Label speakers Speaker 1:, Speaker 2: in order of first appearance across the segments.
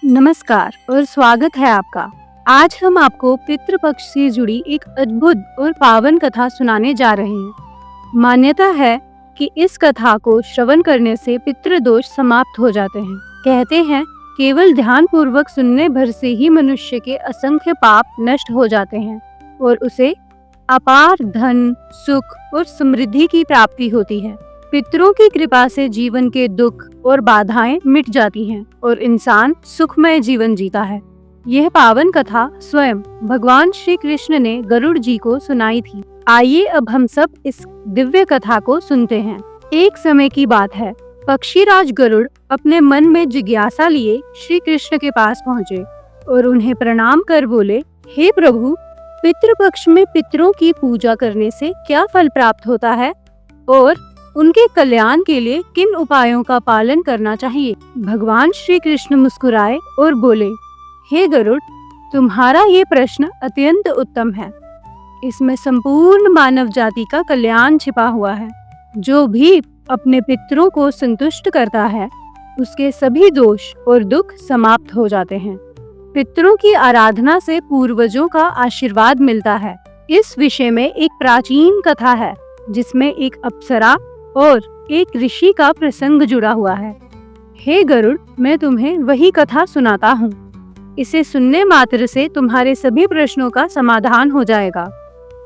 Speaker 1: नमस्कार और स्वागत है आपका। आज हम आपको पितृपक्ष से जुड़ी एक अद्भुत और पावन कथा सुनाने जा रहे हैं। मान्यता है कि इस कथा को श्रवण करने से पितृदोष समाप्त हो जाते हैं। कहते हैं केवल ध्यान पूर्वक सुनने भर से ही मनुष्य के असंख्य पाप नष्ट हो जाते हैं और उसे अपार धन, सुख और समृद्धि की प्राप्ति होती है। पितरों की कृपा से जीवन के दुख और बाधाएं मिट जाती हैं और इंसान सुखमय जीवन जीता है। यह पावन कथा स्वयं भगवान श्री कृष्ण ने गरुड़ जी को सुनाई थी। आइए अब हम सब इस दिव्य कथा को सुनते हैं। एक समय की बात है, पक्षीराज गरुड़ अपने मन में जिज्ञासा लिए श्री कृष्ण के पास पहुँचे और उन्हें प्रणाम कर बोले, हे प्रभु, पितृपक्ष में पितरों की पूजा करने से क्या फल प्राप्त होता है और उनके कल्याण के लिए किन उपायों का पालन करना चाहिए। भगवान श्री कृष्ण मुस्कुराए और बोले, हे गरुड़, तुम्हारा ये प्रश्न अत्यंत उत्तम है। इसमें संपूर्ण मानव जाति का कल्याण छिपा हुआ है। जो भी अपने पितरों को संतुष्ट करता है उसके सभी दोष और दुख समाप्त हो जाते हैं। पितरों की आराधना से पूर्वजों का आशीर्वाद मिलता है। इस विषय में एक प्राचीन कथा है जिसमें एक अप्सरा और एक ऋषि का प्रसंग जुड़ा हुआ है। हे गरुड़, मैं तुम्हें वही कथा सुनाता हूँ। इसे सुनने मात्र से तुम्हारे सभी प्रश्नों का समाधान हो जाएगा।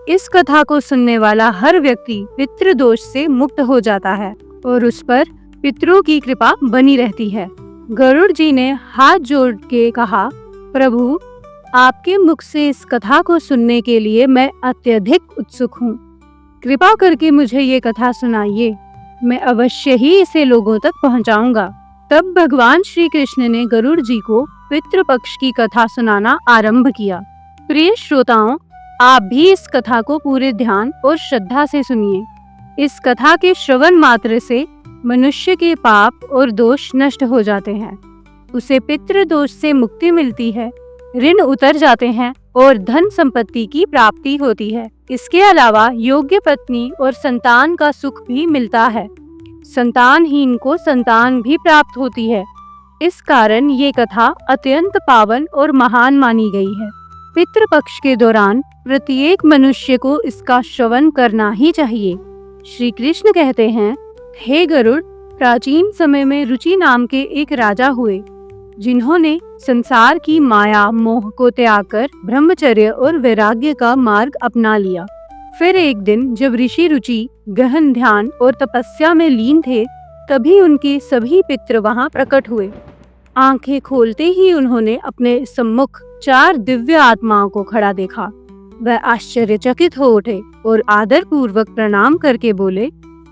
Speaker 1: इस कथा को सुनने वाला हर व्यक्ति पितृदोष से मुक्त हो जाता है और उस पर पितरों की कृपा बनी रहती है। गरुड़ जी ने हाथ जोड़ के कहा, प्रभु, आपके मुख से इस कथा को सुनने के लिए मैं अत्यधिक उत्सुक हूँ। कृपा करके मुझे ये कथा सुनाइए। मैं अवश्य ही इसे लोगों तक पहुंचाऊंगा। तब भगवान श्री कृष्ण ने गरुड़ जी को पितृपक्ष की कथा सुनाना आरंभ किया। प्रिय श्रोताओं, आप भी इस कथा को पूरे ध्यान और श्रद्धा से सुनिए। इस कथा के श्रवण मात्र से मनुष्य के पाप और दोष नष्ट हो जाते हैं। उसे पितृदोष से मुक्ति मिलती है, ऋण उतर जाते हैं और धन संपत्ति की प्राप्ति होती है। इसके अलावा योग्य पत्नी और संतान का सुख भी मिलता है। संतानहीन को संतान भी प्राप्त होती है। इस कारण ये कथा अत्यंत पावन और महान मानी गई है। पितृपक्ष के दौरान प्रत्येक मनुष्य को इसका श्रवण करना ही चाहिए। श्री कृष्ण कहते हैं, हे गरुड़, प्राचीन समय में रुचि नाम के एक राजा हुए जिन्होंने संसार की माया मोह को त्याग कर ब्रह्मचर्य और वैराग्य का मार्ग अपना लिया। फिर एक दिन जब ऋषि रुचि गहन ध्यान और तपस्या में लीन थे, तभी उनके सभी पितर वहां प्रकट हुए। आंखें खोलते ही उन्होंने अपने सम्मुख 4 दिव्य आत्माओं को खड़ा देखा। वह आश्चर्यचकित हो उठे और आदर पूर्वक प्रणाम करके बोले,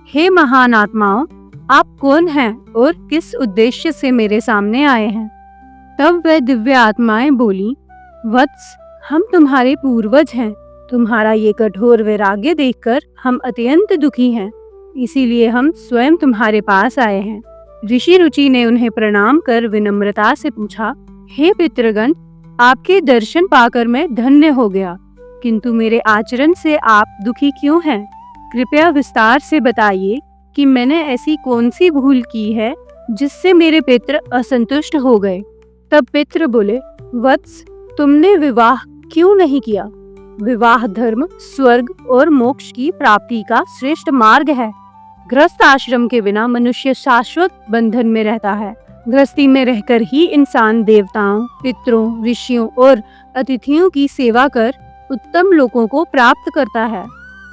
Speaker 1: हे महान आत्माओं, आप कौन हैं और किस उद्देश्य से मेरे सामने आए हैं। तब वह दिव्य आत्माएं बोली, वत्स, हम तुम्हारे पूर्वज हैं। तुम्हारा ये कठोर वैराग्य देखकर हम अत्यंत दुखी हैं, इसीलिए हम स्वयं तुम्हारे पास आए हैं। ऋषि रुचि ने उन्हें प्रणाम कर विनम्रता से पूछा, हे पितृगण, आपके दर्शन पाकर मैं धन्य हो गया, किंतु मेरे आचरण से आप दुखी क्यों हैं? कृपया विस्तार से बताइए कि मैंने ऐसी कौन सी भूल की है जिससे मेरे पितृ असंतुष्ट हो गए। तब पितृ बोले, वत्स, तुमने विवाह क्यों नहीं किया? विवाह धर्म स्वर्ग और मोक्ष की प्राप्ति का श्रेष्ठ मार्ग है। गृहस्थ आश्रम के बिना मनुष्य शाश्वत बंधन में रहता है। गृहस्थी में रहकर ही इंसान देवताओं, पितरों, ऋषियों और अतिथियों की सेवा कर उत्तम लोकों को प्राप्त करता है।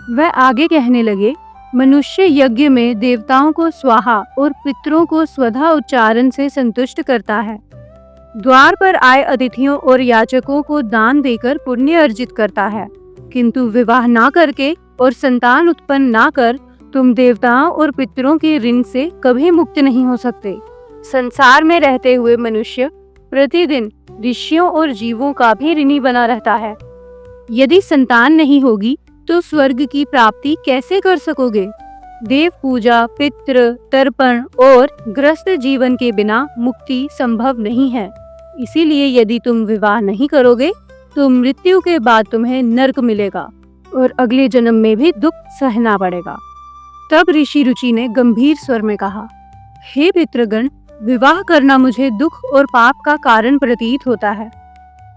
Speaker 1: वह आगे कहने लगे, मनुष्य यज्ञ में देवताओं को स्वाहा और पितरों को स्वधा उच्चारण से संतुष्ट करता है। द्वार पर आए अतिथियों और याचकों को दान देकर पुण्य अर्जित करता है, किंतु विवाह ना करके और संतान उत्पन्न ना कर तुम देवताओं और पितरों के ऋण से कभी मुक्त नहीं हो सकते। संसार में रहते हुए मनुष्य प्रतिदिन ऋषियों और जीवों का भी ऋणी बना रहता है। यदि संतान नहीं होगी तो स्वर्ग की प्राप्ति कैसे कर सकोगे? देव पूजा, पितृ तर्पण और गृहस्थ जीवन के बिना मुक्ति संभव नहीं है। इसीलिए यदि तुम विवाह नहीं करोगे तो मृत्यु के बाद तुम्हें नरक मिलेगा और अगले जन्म में भी दुख सहना पड़ेगा। तब ऋषि रुचि ने गंभीर स्वर में कहा, हे पितृगण, विवाह करना मुझे दुख और पाप का कारण प्रतीत होता है।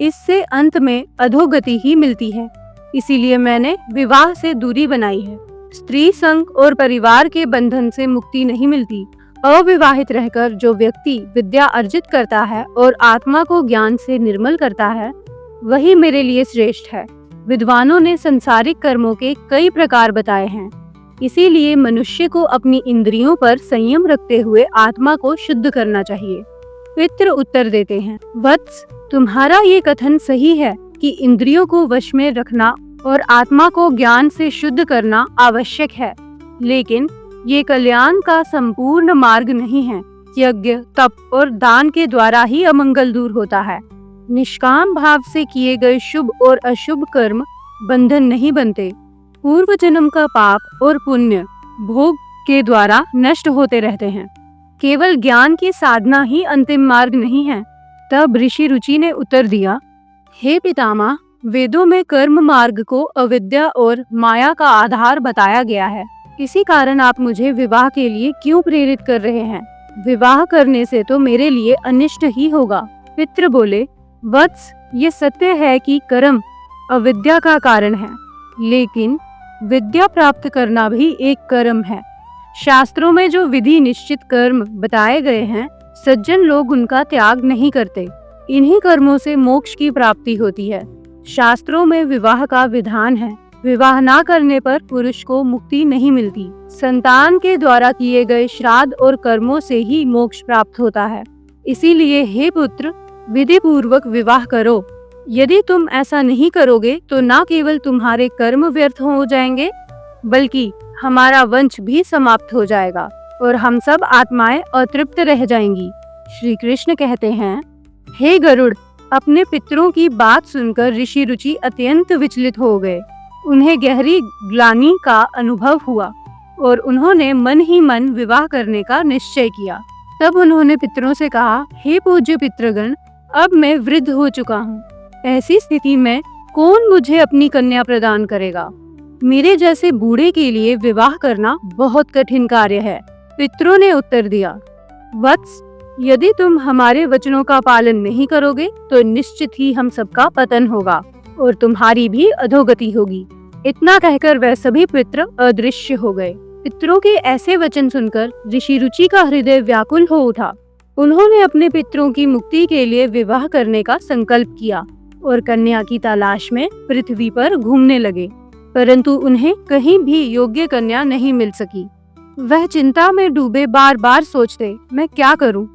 Speaker 1: इससे अंत में अधोगति ही मिलती है। इसीलिए मैंने विवाह से दूरी बनाई है। स्त्री संग और परिवार के बंधन से मुक्ति नहीं मिलती। अविवाहित रहकर जो व्यक्ति विद्या अर्जित करता है और आत्मा को ज्ञान से निर्मल करता है, वही मेरे लिए श्रेष्ठ है। विद्वानों ने संसारिक कर्मों के कई प्रकार बताए हैं। इसीलिए मनुष्य को अपनी इंद्रियों पर संयम रखते हुए आत्मा को शुद्ध करना चाहिए। पितृ उत्तर देते हैं, वत्स, तुम्हारा ये कथन सही है कि इंद्रियों को वश में रखना और आत्मा को ज्ञान से शुद्ध करना आवश्यक है, लेकिन ये कल्याण का संपूर्ण मार्ग नहीं है। यज्ञ, तप और दान के द्वारा ही अमंगल दूर होता है। निष्काम भाव से किए गए शुभ और अशुभ कर्म बंधन नहीं बनते। पूर्व जन्म का पाप और पुण्य भोग के द्वारा नष्ट होते रहते हैं। केवल ज्ञान की साधना ही अंतिम मार्ग नहीं है। तब ऋषि रुचि ने उत्तर दिया, हे पितामह, वेदों में कर्म मार्ग को अविद्या और माया का आधार बताया गया है। इसी कारण आप मुझे विवाह के लिए क्यों प्रेरित कर रहे हैं? विवाह करने से तो मेरे लिए अनिष्ट ही होगा। पितृ बोले, वत्स, ये सत्य है कि कर्म अविद्या का कारण है, लेकिन विद्या प्राप्त करना भी एक कर्म है। शास्त्रों में जो विधि निश्चित कर्म बताए गए हैं, सज्जन लोग उनका त्याग नहीं करते। इन्हीं कर्मों से मोक्ष की प्राप्ति होती है। शास्त्रों में विवाह का विधान है। विवाह ना करने पर पुरुष को मुक्ति नहीं मिलती। संतान के द्वारा किए गए श्राद्ध और कर्मों से ही मोक्ष प्राप्त होता है। इसीलिए हे पुत्र, विधि पूर्वक विवाह करो। यदि तुम ऐसा नहीं करोगे तो न केवल तुम्हारे कर्म व्यर्थ हो जाएंगे, बल्कि हमारा वंश भी समाप्त हो जाएगा और हम सब आत्माएं अतृप्त रह जाएंगी। श्री कृष्ण कहते हैं, हे गरुड़, अपने पितरों की बात सुनकर ऋषि रुचि अत्यंत विचलित हो गए। उन्हें गहरी ग्लानि का अनुभव हुआ और उन्होंने मन ही मन विवाह करने का निश्चय किया। तब उन्होंने पितरों से कहा, हे पूज्य पितृगण, अब मैं वृद्ध हो चुका हूँ। ऐसी स्थिति में कौन मुझे अपनी कन्या प्रदान करेगा? मेरे जैसे बूढ़े के लिए विवाह करना बहुत कठिन कार्य है। पितरों ने उत्तर दिया, वत्स, यदि तुम हमारे वचनों का पालन नहीं करोगे तो निश्चित ही हम सबका पतन होगा और तुम्हारी भी अधोगति होगी। इतना कहकर वह सभी पितृ अदृश्य हो गए। पितरों के ऐसे वचन सुनकर ऋषि रुचि का हृदय व्याकुल हो उठा। उन्होंने अपने पितरों की मुक्ति के लिए विवाह करने का संकल्प किया और कन्या की तलाश में पृथ्वी पर घूमने लगे, परंतु उन्हें कहीं भी योग्य कन्या नहीं मिल सकी। वह चिंता में डूबे बार बार सोचते, मैं क्या करूं?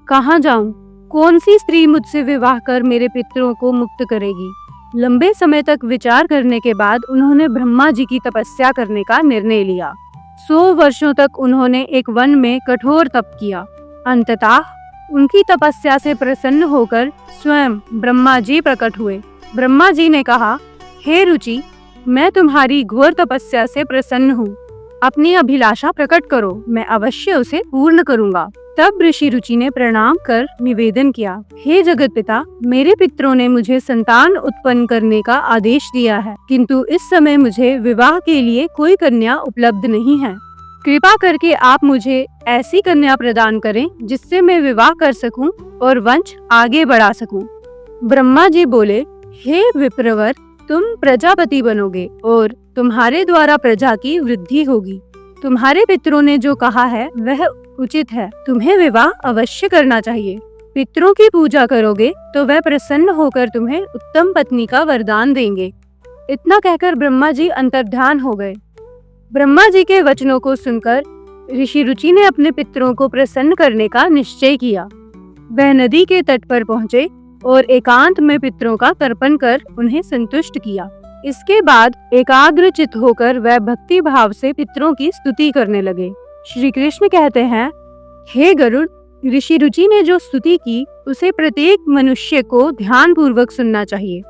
Speaker 1: कहां जाऊं? कौन सी स्त्री मुझसे विवाह कर मेरे पितरों को मुक्त करेगी? लंबे समय तक विचार करने के बाद उन्होंने ब्रह्मा जी की तपस्या करने का निर्णय लिया। 100 वर्षों तक उन्होंने एक वन में कठोर तप किया। अंततः उनकी तपस्या से प्रसन्न होकर स्वयं ब्रह्मा जी प्रकट हुए। ब्रह्मा जी ने कहा, हे रुचि, मैं तुम्हारी घोर तपस्या से प्रसन्न हूँ। अपनी अभिलाषा प्रकट करो, मैं अवश्य उसे पूर्ण करूँगा। तब ऋषि रुचि ने प्रणाम कर निवेदन किया, हे जगत पिता, मेरे पितरों ने मुझे संतान उत्पन्न करने का आदेश दिया है, किंतु इस समय मुझे विवाह के लिए कोई कन्या उपलब्ध नहीं है। कृपा करके आप मुझे ऐसी कन्या प्रदान करें जिससे मैं विवाह कर सकूं और वंश आगे बढ़ा सकूं। ब्रह्मा जी बोले, हे विप्रवर, तुम प्रजापति बनोगे और तुम्हारे द्वारा प्रजा की वृद्धि होगी। तुम्हारे पितरों ने जो कहा है वह उचित है। तुम्हें विवाह अवश्य करना चाहिए। पितरों की पूजा करोगे तो वह प्रसन्न होकर तुम्हें उत्तम पत्नी का वरदान देंगे। इतना कहकर ब्रह्मा जी अंतर्ध्यान हो गए। ब्रह्मा जी के वचनों को सुनकर ऋषि रुचि ने अपने पितरों को प्रसन्न करने का निश्चय किया। वह नदी के तट पर पहुँचे और एकांत में पितरों का तर्पण कर उन्हें संतुष्ट किया। इसके बाद एकाग्र चित्त होकर वह भक्ति भाव से पितरों की स्तुति करने लगे। श्री कृष्ण कहते हैं, हे गरुड़, ऋषि रुचि ने जो स्तुति की उसे प्रत्येक मनुष्य को ध्यान पूर्वक सुनना चाहिए।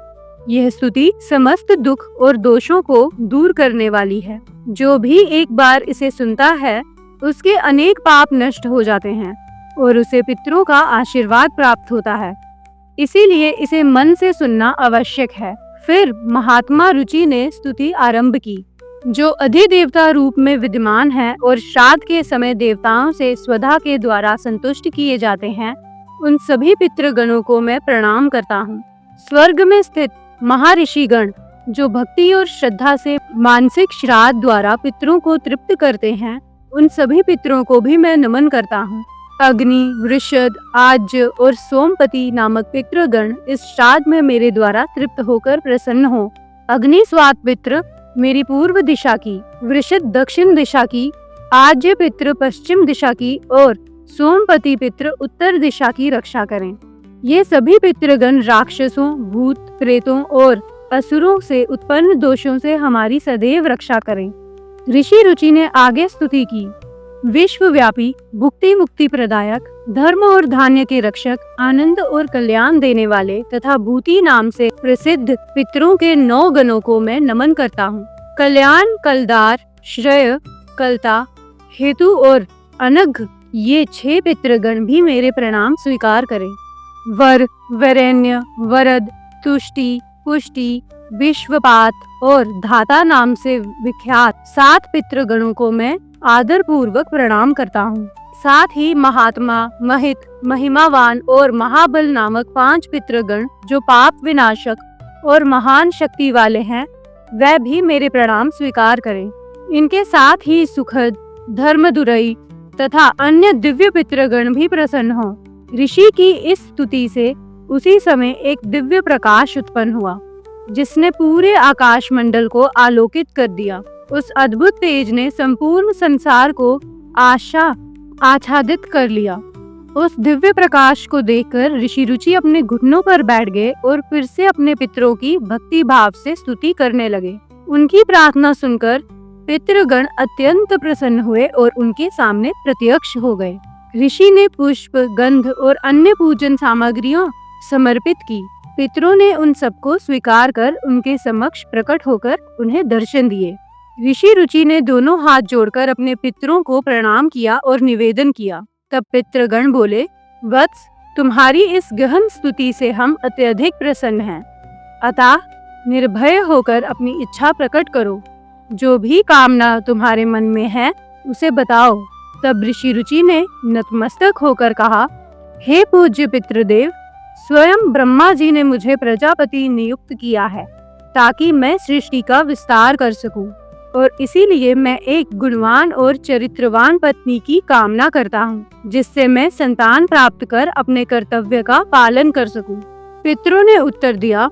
Speaker 1: यह स्तुति समस्त दुख और दोषों को दूर करने वाली है। जो भी एक बार इसे सुनता है उसके अनेक पाप नष्ट हो जाते हैं और उसे पितरों का आशीर्वाद प्राप्त होता है। इसीलिए इसे मन से सुनना आवश्यक है। फिर महात्मा रुचि ने स्तुति आरंभ की। जो अधिदेवता रूप में विद्यमान है और श्राद्ध के समय देवताओं से स्वधा के द्वारा संतुष्ट किए जाते हैं, उन सभी पितृगणों को मैं प्रणाम करता हूँ। स्वर्ग में स्थित महर्षिगण जो भक्ति और श्रद्धा से मानसिक श्राद्ध द्वारा पितरों को तृप्त करते हैं, उन सभी पितरों को भी मैं नमन करता हूँ। अग्नि, वृषद, आज्य और सोमपति नामक पितृगण इस श्राद्ध में मेरे द्वारा तृप्त होकर प्रसन्न हो। अग्नि स्वात पितृ मेरी पूर्व दिशा की, वृषद दक्षिण दिशा की, आज्य पितृ पश्चिम दिशा की और सोमपति पितृ उत्तर दिशा की रक्षा करें। ये सभी पितृगण राक्षसों, भूत, प्रेतों और असुरों से उत्पन्न दोषों से हमारी सदैव रक्षा करें। ऋषि रुचि ने आगे स्तुति की। विश्वव्यापी, भुक्ति मुक्ति प्रदायक, धर्म और धान्य के रक्षक, आनंद और कल्याण देने वाले तथा भूति नाम से प्रसिद्ध पितरों के 9 गणों को मैं नमन करता हूँ। कल्याण, कलदार, श्रेय, कलता, हेतु और अनघ ये 6 पितृगण भी मेरे प्रणाम स्वीकार करें। वर, वरेण्य, वरद, तुष्टि, पुष्टि, विश्वपात और धाता नाम से विख्यात 7 पितृगणों को मैं आदर पूर्वक प्रणाम करता हूँ। साथ ही महात्मा, महित, महिमावान और महाबल नामक 5 पितृगण जो पाप विनाशक और महान शक्ति वाले हैं, वह भी मेरे प्रणाम स्वीकार करें। इनके साथ ही सुखद, धर्मदुरई तथा अन्य दिव्य पितृगण भी प्रसन्न हों। ऋषि की इस स्तुति से उसी समय एक दिव्य प्रकाश उत्पन्न हुआ, जिसने पूरे आकाश मंडल को आलोकित कर दिया। उस अद्भुत तेज ने संपूर्ण संसार को आच्छादित कर लिया। उस दिव्य प्रकाश को देखकर ऋषि रुचि अपने घुटनों पर बैठ गए और फिर से अपने पितरों की भक्ति भाव से स्तुति करने लगे। उनकी प्रार्थना सुनकर पितृगण अत्यंत प्रसन्न हुए और उनके सामने प्रत्यक्ष हो गए। ऋषि ने पुष्प, गंध और अन्य पूजन सामग्रियों समर्पित की। पितरों ने उन सबको स्वीकार कर उनके समक्ष प्रकट होकर उन्हें दर्शन दिए। ऋषि रुचि ने दोनों हाथ जोड़कर अपने पितरों को प्रणाम किया और निवेदन किया। तब पितृगण बोले, वत्स, तुम्हारी इस गहन स्तुति से हम अत्यधिक प्रसन्न हैं। अतः निर्भय होकर अपनी इच्छा प्रकट करो। जो भी कामना तुम्हारे मन में है उसे बताओ। तब ऋषि रुचि ने नतमस्तक होकर कहा, हे पूज्य पितृदेव, स्वयं ब्रह्मा जी ने मुझे प्रजापति नियुक्त किया है ताकि मैं सृष्टि का विस्तार कर सकूं, और इसीलिए मैं एक गुणवान और चरित्रवान पत्नी की कामना करता हूँ, जिससे मैं संतान प्राप्त कर अपने कर्तव्य का पालन कर सकूं। पितरों ने उत्तर दिया,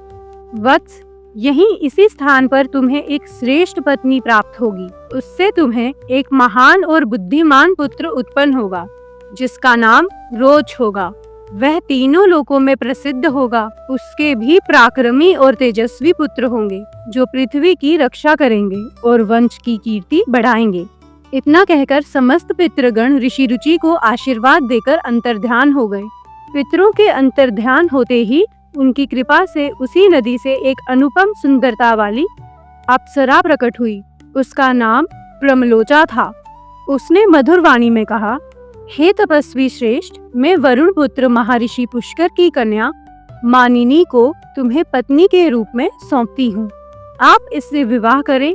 Speaker 1: वत्स, यहीं इसी स्थान पर तुम्हें एक श्रेष्ठ पत्नी प्राप्त होगी। उससे तुम्हें एक महान और बुद्धिमान पुत्र उत्पन्न होगा, जिसका नाम रोच होगा। वह तीनों लोकों में प्रसिद्ध होगा। उसके भी पराक्रमी और तेजस्वी पुत्र होंगे, जो पृथ्वी की रक्षा करेंगे और वंश की कीर्ति बढ़ाएंगे। इतना कहकर समस्त पितृगण ऋषि रुचि को आशीर्वाद देकर अंतर्ध्यान हो गए। पितरों के अंतर्ध्यान होते ही उनकी कृपा से उसी नदी से एक अनुपम सुंदरता वाली अप्सरा प्रकट हुई। उसका नाम प्रमलोचा था। उसने मधुर वाणी में कहा, हे तपस्वी श्रेष्ठ, मैं वरुण पुत्र महर्षि पुष्कर की कन्या मानिनी को तुम्हें पत्नी के रूप में सौंपती हूँ। आप इससे विवाह करें।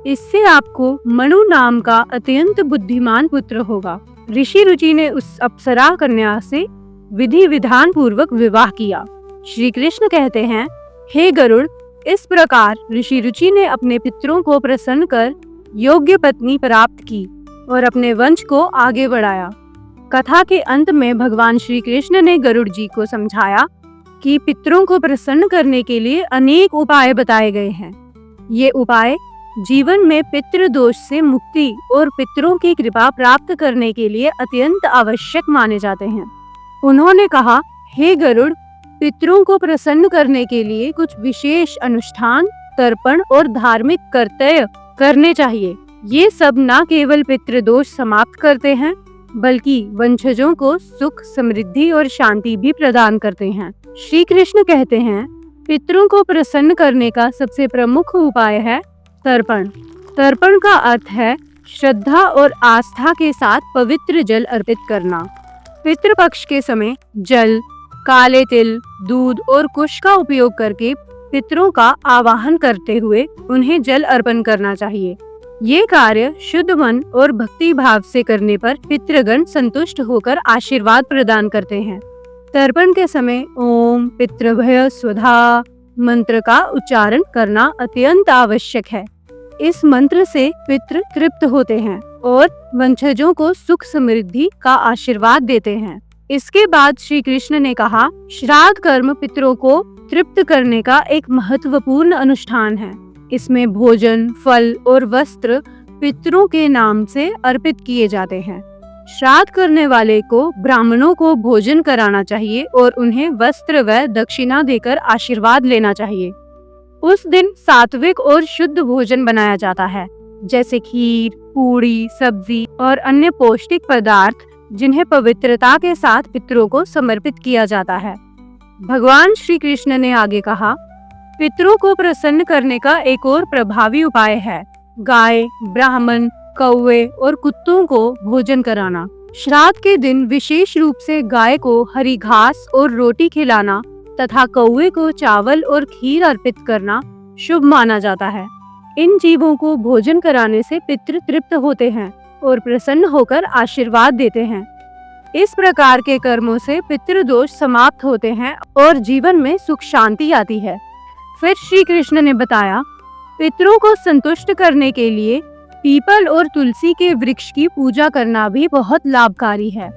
Speaker 1: इससे आपको मनु नाम का अत्यंत बुद्धिमान पुत्र होगा। ऋषि रुचि ने उस अप्सरा कन्या से विधि विधान पूर्वक विवाह किया। श्री कृष्ण कहते हैं, हे गरुड़, इस प्रकार ऋषि रुचि ने अपने पितरों को प्रसन्न कर योग्य पत्नी प्राप्त की और अपने वंश को आगे बढ़ाया। कथा के अंत में भगवान श्री कृष्ण ने गरुड़ जी को समझाया कि पितरों को प्रसन्न करने के लिए अनेक उपाय बताए गए हैं। ये उपाय जीवन में पितृ दोष से मुक्ति और पितरों की कृपा प्राप्त करने के लिए अत्यंत आवश्यक माने जाते हैं। उन्होंने कहा, हे गरुड़, पितरों को प्रसन्न करने के लिए कुछ विशेष अनुष्ठान, तर्पण और धार्मिक कर्तव्य करने चाहिए। ये सब न केवल पितृदोष समाप्त करते हैं, बल्कि वंशजों को सुख, समृद्धि और शांति भी प्रदान करते हैं। श्री कृष्ण कहते हैं, पितरों को प्रसन्न करने का सबसे प्रमुख उपाय है तर्पण। तर्पण का अर्थ है श्रद्धा और आस्था के साथ पवित्र जल अर्पित करना। पितृपक्ष के समय जल, काले तिल, दूध और कुश का उपयोग करके पितरों का आवाहन करते हुए उन्हें जल अर्पण करना चाहिए। ये कार्य शुद्ध मन और भक्ति भाव से करने पर पितृगण संतुष्ट होकर आशीर्वाद प्रदान करते हैं। तर्पण के समय ओम पितृभ्य स्वधा मंत्र का उच्चारण करना अत्यंत आवश्यक है। इस मंत्र से पितृ तृप्त होते हैं और वंशजों को सुख समृद्धि का आशीर्वाद देते हैं। इसके बाद श्री कृष्ण ने कहा, श्राद्ध कर्म पितरों को तृप्त करने का एक महत्वपूर्ण अनुष्ठान है। इसमें भोजन, फल और वस्त्र पितरों के नाम से अर्पित किए जाते हैं। श्राद्ध करने वाले को ब्राह्मणों को भोजन कराना चाहिए और उन्हें वस्त्र व दक्षिणा देकर आशीर्वाद लेना चाहिए। उस दिन सात्विक और शुद्ध भोजन बनाया जाता है, जैसे खीर, पूड़ी, सब्जी और अन्य पौष्टिक पदार्थ, जिन्हें पवित्रता के साथ पितरों को समर्पित किया जाता है। भगवान श्री कृष्ण ने आगे कहा, पितरों को प्रसन्न करने का एक और प्रभावी उपाय है गाय, ब्राह्मण, कौवे और कुत्तों को भोजन कराना। श्राद्ध के दिन विशेष रूप से गाय को हरी घास और रोटी खिलाना तथा कौवे को चावल और खीर अर्पित करना शुभ माना जाता है। इन जीवों को भोजन कराने से पितृ तृप्त होते हैं और प्रसन्न होकर आशीर्वाद देते हैं। इस प्रकार के कर्मों से पितृदोष समाप्त होते हैं और जीवन में सुख शांति आती है। फिर श्री कृष्ण ने बताया, पितरों को संतुष्ट करने के लिए पीपल और तुलसी के वृक्ष की पूजा करना भी बहुत लाभकारी है।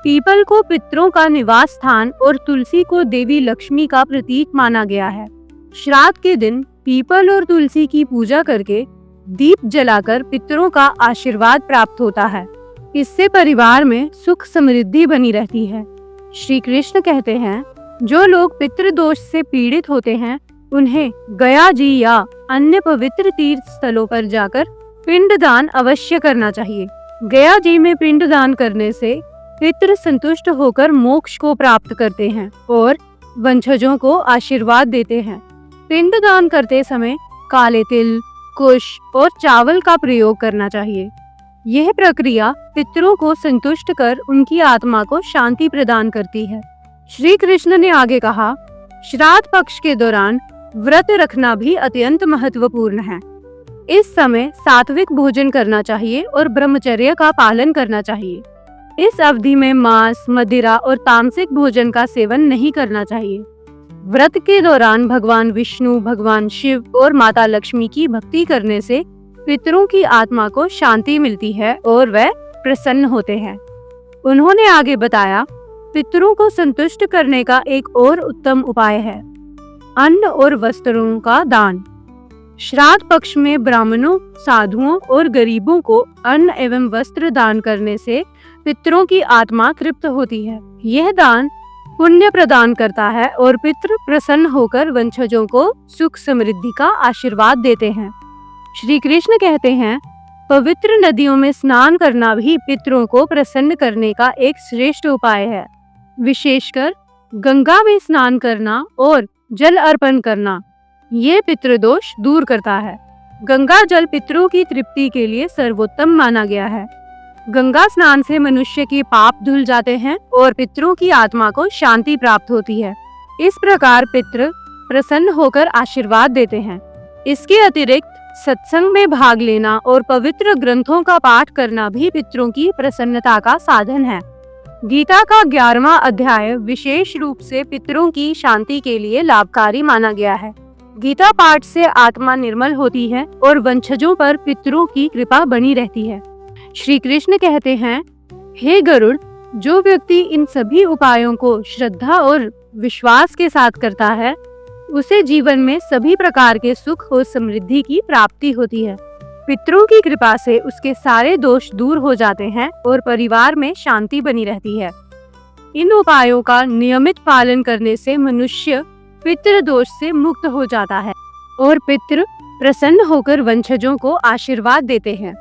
Speaker 1: पीपल को पितरों का निवास स्थान और तुलसी को देवी लक्ष्मी का प्रतीक माना गया है। श्राद्ध के दिन पीपल और तुलसी की पूजा करके दीप जलाकर पितरों का आशीर्वाद प्राप्त होता है। इससे परिवार में सुख समृद्धि बनी रहती है। श्री कृष्ण कहते हैं, जो लोग पितृदोष से पीड़ित होते हैं उन्हें गया जी या अन्य पवित्र तीर्थ स्थलों पर जाकर पिंडदान अवश्य करना चाहिए। गया जी में पिंडदान करने से पितृ संतुष्ट होकर मोक्ष को प्राप्त करते हैं और वंशजों को आशीर्वाद देते हैं। पिंडदान करते समय काले तिल, कुश और चावल का प्रयोग करना चाहिए। यह प्रक्रिया पितरों को संतुष्ट कर उनकी आत्मा को शांति प्रदान करती है। श्री कृष्ण ने आगे कहा, श्राद्ध पक्ष के दौरान व्रत रखना भी अत्यंत महत्वपूर्ण है। इस समय सात्विक भोजन करना चाहिए और ब्रह्मचर्य का पालन करना चाहिए। इस अवधि में मांस, मदिरा और तामसिक भोजन का सेवन नहीं करना चाहिए। व्रत के दौरान भगवान विष्णु, भगवान शिव और माता लक्ष्मी की भक्ति करने से पितरों की आत्मा को शांति मिलती है और वह प्रसन्न होते हैं। उन्होंने आगे बताया, पितरों को संतुष्ट करने का एक और उत्तम उपाय है अन्न और वस्त्रों का दान। श्राद्ध पक्ष में ब्राह्मणों, साधुओं और गरीबों को अन्न एवं वस्त्र दान करने से पितरों की आत्मा तृप्त होती है। यह दान पुण्य प्रदान करता है और पितृ प्रसन्न होकर वंशजों को सुख समृद्धि का आशीर्वाद देते हैं। श्री कृष्ण कहते हैं, पवित्र नदियों में स्नान करना भी पितरों को प्रसन्न करने का एक श्रेष्ठ उपाय है। विशेषकर गंगा में स्नान करना और जल अर्पण करना ये पितृदोष दूर करता है। गंगा जल पितरों की तृप्ति के लिए सर्वोत्तम माना गया है। गंगा स्नान से मनुष्य के पाप धुल जाते हैं और पितरों की आत्मा को शांति प्राप्त होती है। इस प्रकार पितृ प्रसन्न होकर आशीर्वाद देते हैं। इसके अतिरिक्त सत्संग में भाग लेना और पवित्र ग्रंथों का पाठ करना भी पितरों की प्रसन्नता का साधन है। गीता का 11वां अध्याय विशेष रूप से पितरों की शांति के लिए लाभकारी माना गया है। गीता पाठ से आत्मा निर्मल होती है और वंशजों पर पितरों की कृपा बनी रहती है। श्री कृष्ण कहते हैं, हे गरुड़, जो व्यक्ति इन सभी उपायों को श्रद्धा और विश्वास के साथ करता है उसे जीवन में सभी प्रकार के सुख और समृद्धि की प्राप्ति होती है। पितरों की कृपा से उसके सारे दोष दूर हो जाते हैं और परिवार में शांति बनी रहती है। इन उपायों का नियमित पालन करने से मनुष्य पितृ दोष से मुक्त हो जाता है और पितृ प्रसन्न होकर वंशजों को आशीर्वाद देते हैं।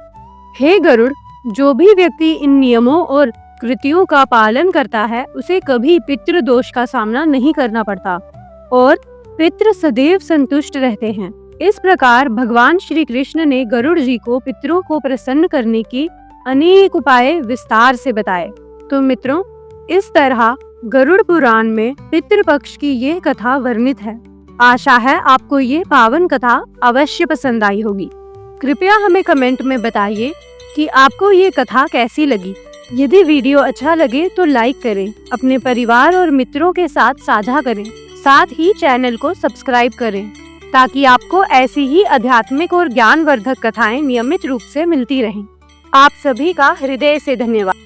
Speaker 1: हे गरुड़, जो भी व्यक्ति इन नियमों और कृतियों का पालन करता है उसे कभी पितृ दोष का सामना नहीं करना पड़ता और पितृ सदैव संतुष्ट रहते हैं। इस प्रकार भगवान श्री कृष्ण ने गरुड़ जी को पितरों को प्रसन्न करने की अनेक उपाय विस्तार से बताए। तो मित्रों, इस तरह गरुड़ पुराण में पितृपक्ष की ये कथा वर्णित है। आशा है आपको ये पावन कथा अवश्य पसंद आई होगी। कृपया हमें कमेंट में बताइए कि आपको ये कथा कैसी लगी। यदि वीडियो अच्छा लगे तो लाइक करें, अपने परिवार और मित्रों के साथ साझा करें। साथ ही चैनल को सब्सक्राइब करें ताकि आपको ऐसी ही आध्यात्मिक और ज्ञानवर्धक कथाएं नियमित रूप से मिलती रहें। आप सभी का हृदय से धन्यवाद।